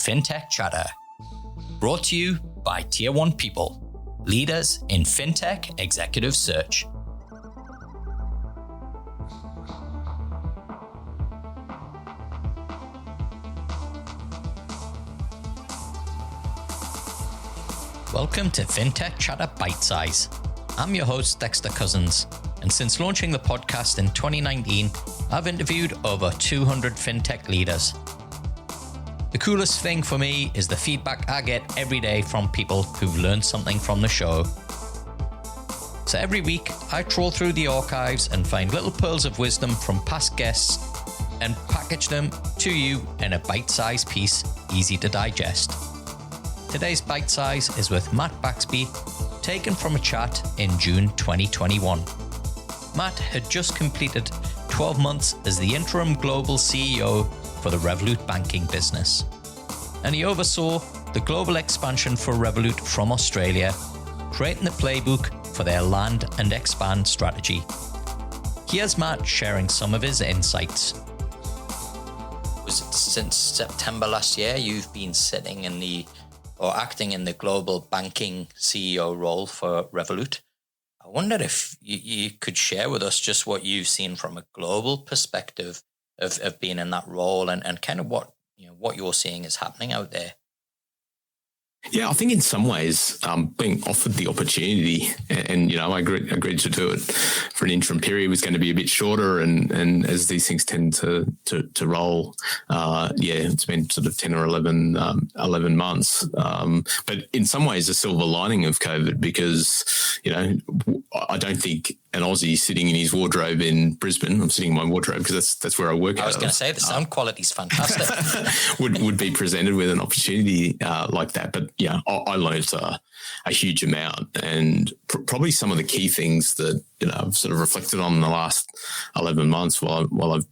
Fintech Chatter, brought to you by Tier 1 People, leaders in Fintech executive search. Welcome to Fintech Chatter Bitesize. I'm your host, Dexter Cousins, and since launching the podcast in 2019, I've interviewed over 200 fintech leaders. The coolest thing for me is the feedback I get every day from people who've learned something from the show. So every week, I troll through the archives and find little pearls of wisdom from past guests and package them to you in a bite-sized piece, easy to digest. Today's Bite Size is with Matt Baxby, taken from a chat in June 2021. Matt had just completed 12 months as the interim global CEO for the Revolut Banking business, and he oversaw the global expansion for Revolut from Australia, creating the playbook for their land and expand strategy. Here's Matt sharing some of his insights. Was it since September last year you've been sitting acting in the global banking CEO role for Revolut? I wonder if you could share with us just what you've seen from a global perspective of being in that role and kind of what you're seeing is happening out there. Yeah, I think in some ways, being offered the opportunity and I agreed to do it for an interim period was going to be a bit shorter. And as these things tend to roll, it's been sort of 10 or 11 months. But in some ways, a silver lining of COVID because, I don't think an Aussie sitting in his wardrobe in Brisbane, I'm sitting in my wardrobe because that's where I work. I was going to say the sound quality is fantastic. would be presented with an opportunity like that. But yeah, I learned a huge amount, and probably some of the key things that I've sort of reflected on in the last 11 months while I've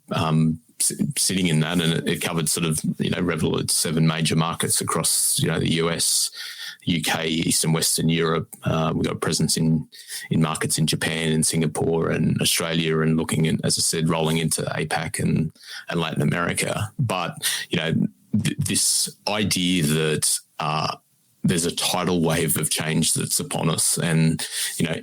sitting in that, and it covered sort of Revolut's 7 major markets across the US, UK, East and Western Europe. We've got presence in markets in Japan and Singapore and Australia, and looking at, as I said, rolling into APAC and Latin America. But this idea that there's a tidal wave of change that's upon us, and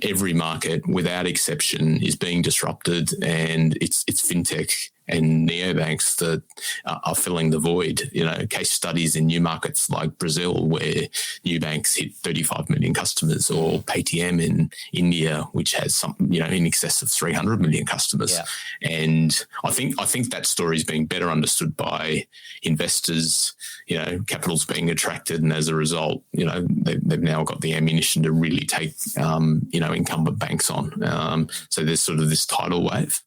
every market without exception is being disrupted, and it's fintech and neobanks that are filling the void. Case studies in new markets like Brazil, where new banks hit 35 million customers, or Paytm in India, which has something in excess of 300 million customers. Yeah. And I think that story is being better understood by investors. Capital's being attracted, and as a result, they've now got the ammunition to really take incumbent banks on. So there's sort of this tidal wave.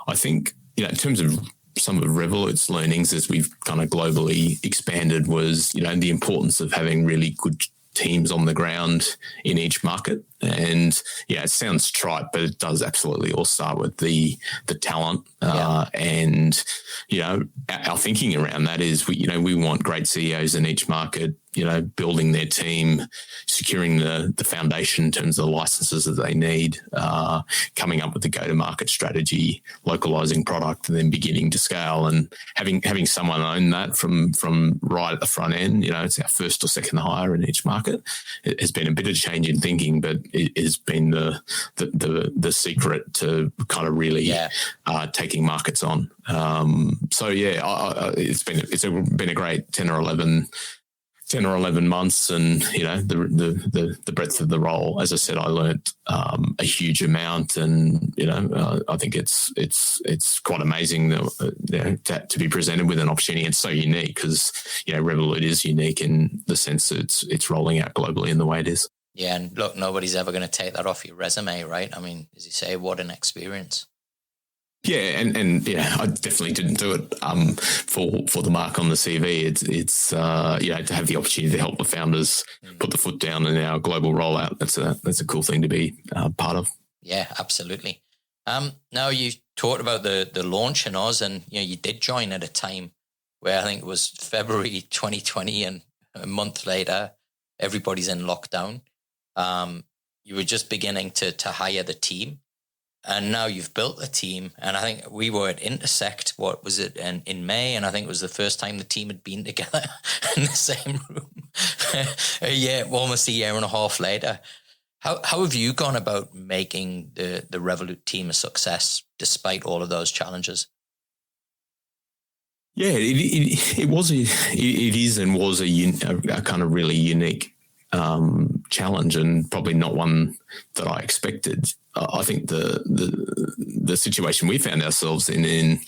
I think in terms of some of Revolut's learnings as we've kind of globally expanded was the importance of having really good teams on the ground in each market. And it sounds trite, but it does absolutely all start with the talent. And our thinking around that is we want great CEOs in each market, building their team, securing the foundation in terms of the licenses that they need, coming up with the go-to-market strategy, localizing product, and then beginning to scale. And having someone own that from right at the front end, it's our first or second hire in each market. It has been a bit of change in thinking, but it has been the secret to kind of really taking markets on. It's been a great 10 or 11 months, and the breadth of the role. As I said, I learnt a huge amount, and I think it's quite amazing that to be presented with an opportunity. It's so unique because Revolut is unique in the sense that it's rolling out globally in the way it is. Yeah, and look, nobody's ever going to take that off your resume, right? I mean, as you say, what an experience. Yeah, and I definitely didn't do it for the mark on the CV. It's to have the opportunity to help the founders put the foot down in our global rollout. That's a cool thing to be part of. Yeah, absolutely. Now you talked about the launch in Oz, and you did join at a time where I think it was February 2020, and a month later, everybody's in lockdown. You were just beginning to hire the team. And now you've built a team. And I think we were at Intersect, what was it, in May? And I think it was the first time the team had been together in the same room. Almost a year and a half later. How have you gone about making the Revolut team a success despite all of those challenges? Yeah, it is and was a kind of really unique challenge, and probably not one that I expected. I think the situation we found ourselves in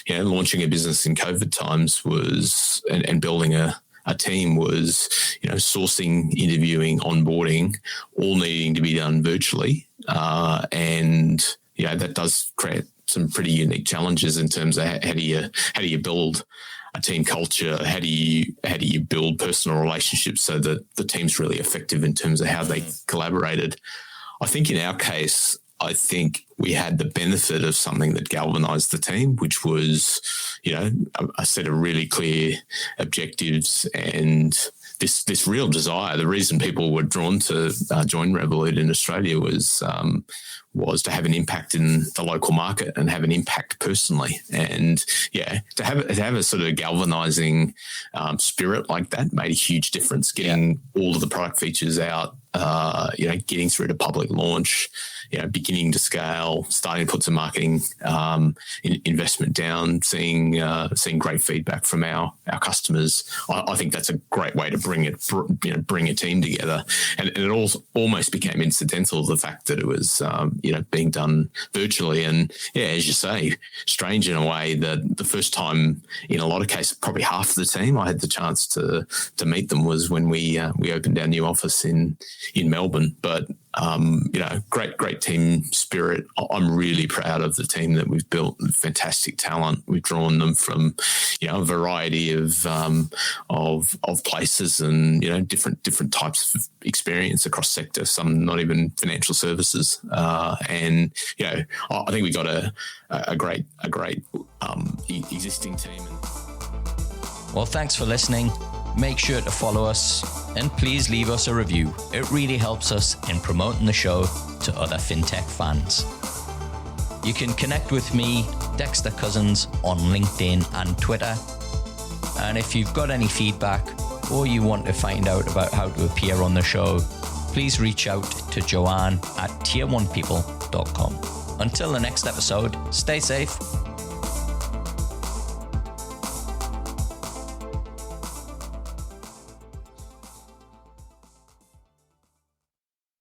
launching a business in COVID times was and building a team was, sourcing, interviewing, onboarding, all needing to be done virtually. And that does create some pretty unique challenges in terms of how do you build a team culture? How do you build personal relationships so that the team's really effective in terms of how they collaborated? I think in our case, I think we had the benefit of something that galvanized the team, which was, a set of really clear objectives and this real desire. The reason people were drawn to join Revolut in Australia was to have an impact in the local market and have an impact personally. And to have a sort of galvanizing spirit like that made a huge difference. Getting all of the product features out, getting through to public launch, beginning to scale, starting to put some marketing investment down, seeing great feedback from our customers. I think that's a great way to bring a team together. And it almost became incidental, the fact that it was being done virtually. And as you say, strange in a way that the first time in a lot of cases, probably half of the team I had the chance to meet them was when we opened our new office in Melbourne. But great team spirit. I'm really proud of the team that we've built. Fantastic talent. We've drawn them from, a variety of places and different types of experience across sector. Some not even financial services. I think we got a great existing team. Well, thanks for listening. Make sure to follow us and please leave us a review. It really helps us in promoting the show to other fintech fans. You can connect with me, Dexter Cousins, on LinkedIn and Twitter. And if you've got any feedback or you want to find out about how to appear on the show, please reach out to Joanne at tier1people.com. Until the next episode, stay safe